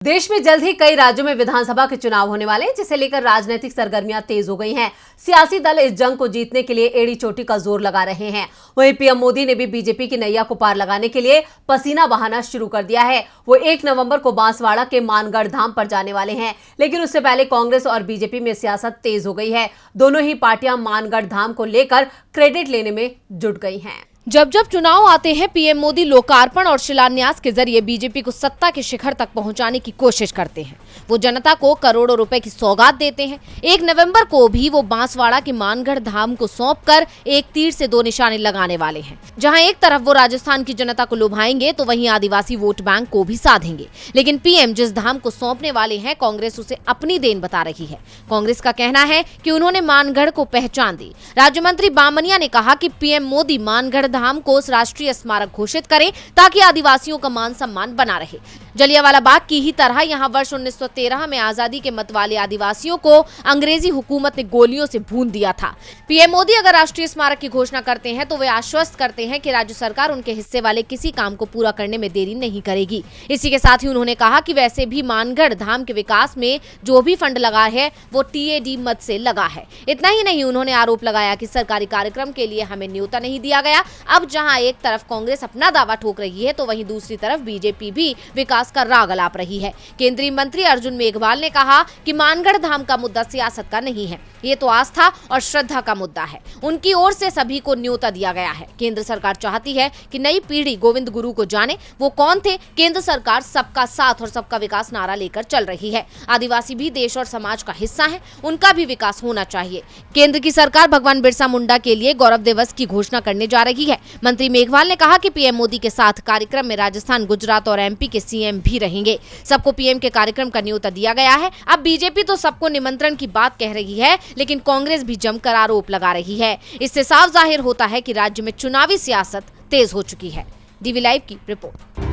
देश में जल्द ही कई राज्यों में विधानसभा के चुनाव होने वाले हैं, जिसे लेकर राजनीतिक सरगर्मियां तेज हो गई हैं। सियासी दल इस जंग को जीतने के लिए एड़ी चोटी का जोर लगा रहे हैं। वहीं पीएम मोदी ने भी बीजेपी की नैया को पार लगाने के लिए पसीना बहाना शुरू कर दिया है। वो 1 नवंबर को बांसवाड़ा के मानगढ़ धाम पर जाने वाले हैं, लेकिन उससे पहले कांग्रेस और बीजेपी में सियासत तेज हो गई है। दोनों ही पार्टियां मानगढ़ धाम को लेकर क्रेडिट लेने में जुट गई हैं। जब जब चुनाव आते हैं, पीएम मोदी लोकार्पण और शिलान्यास के जरिए बीजेपी को सत्ता के शिखर तक पहुंचाने की कोशिश करते हैं। वो जनता को करोड़ों रुपए की सौगात देते हैं। 1 नवंबर को भी वो बांसवाड़ा के मानगढ़ धाम को सौंपकर एक तीर से 2 निशाने लगाने वाले हैं। जहां एक तरफ वो राजस्थान की जनता को लुभाएंगे, तो वहीं आदिवासी वोट बैंक को भी साधेंगे। लेकिन पीएम जिस धाम को सौंपने वाले हैं, कांग्रेस उसे अपनी देन बता रही है। कांग्रेस का कहना है कि उन्होंने मानगढ़ को पहचान दी। राज्य मंत्री बामनिया ने कहा कि पीएम मोदी मानगढ़ धाम को राष्ट्रीय स्मारक घोषित करें, ताकि आदिवासियों का मान सम्मान बना रहे। जलियांवाला बाग की ही तरह यहां वर्ष 1913 में आजादी के मत वाले आदिवासियों को अंग्रेजी हुकूमत ने गोलियों से भून दिया था। पीएम मोदी अगर राष्ट्रीय स्मारक की घोषणा करते हैं, तो वे आश्वस्त करते हैं कि राज्य सरकार उनके हिस्से वाले किसी काम को पूरा करने में देरी नहीं करेगी। इसी के साथ ही उन्होंने कहा कि वैसे भी मानगढ़ धाम के विकास में जो भी फंड लगा है, वो टीएडी मद से लगा है। इतना ही नहीं, उन्होंने आरोप लगाया कि सरकारी कार्यक्रम के लिए हमें न्योता नहीं दिया गया। अब जहां एक तरफ कांग्रेस अपना दावा ठोक रही है, तो वहीं दूसरी तरफ बीजेपी भी विकास का राग अलाप रही है। केंद्रीय मंत्री अर्जुन मेघवाल ने कहा कि मानगढ़ धाम का मुद्दा सियासत का नहीं है, ये तो आस्था और श्रद्धा का मुद्दा है। उनकी ओर से सभी को न्योता दिया गया है। केंद्र सरकार चाहती है कि नई पीढ़ी गोविंद गुरु को जाने, वो कौन थे। केंद्र सरकार सबका साथ और सबका विकास नारा लेकर चल रही है। आदिवासी भी देश और समाज का हिस्सा है, उनका भी विकास होना चाहिए। केंद्र की सरकार भगवान बिरसा मुंडा के लिए गौरव दिवस की घोषणा करने जा रही है। मंत्री मेघवाल ने कहा कि पीएम मोदी के साथ कार्यक्रम में राजस्थान, गुजरात और एमपी के सीएम भी रहेंगे। सबको पीएम के कार्यक्रम का न्योता दिया गया है। अब बीजेपी तो सबको निमंत्रण की बात कह रही है, लेकिन कांग्रेस भी जमकर आरोप लगा रही है। इससे साफ जाहिर होता है कि राज्य में चुनावी सियासत तेज हो चुकी है। डीवी लाइव की रिपोर्ट।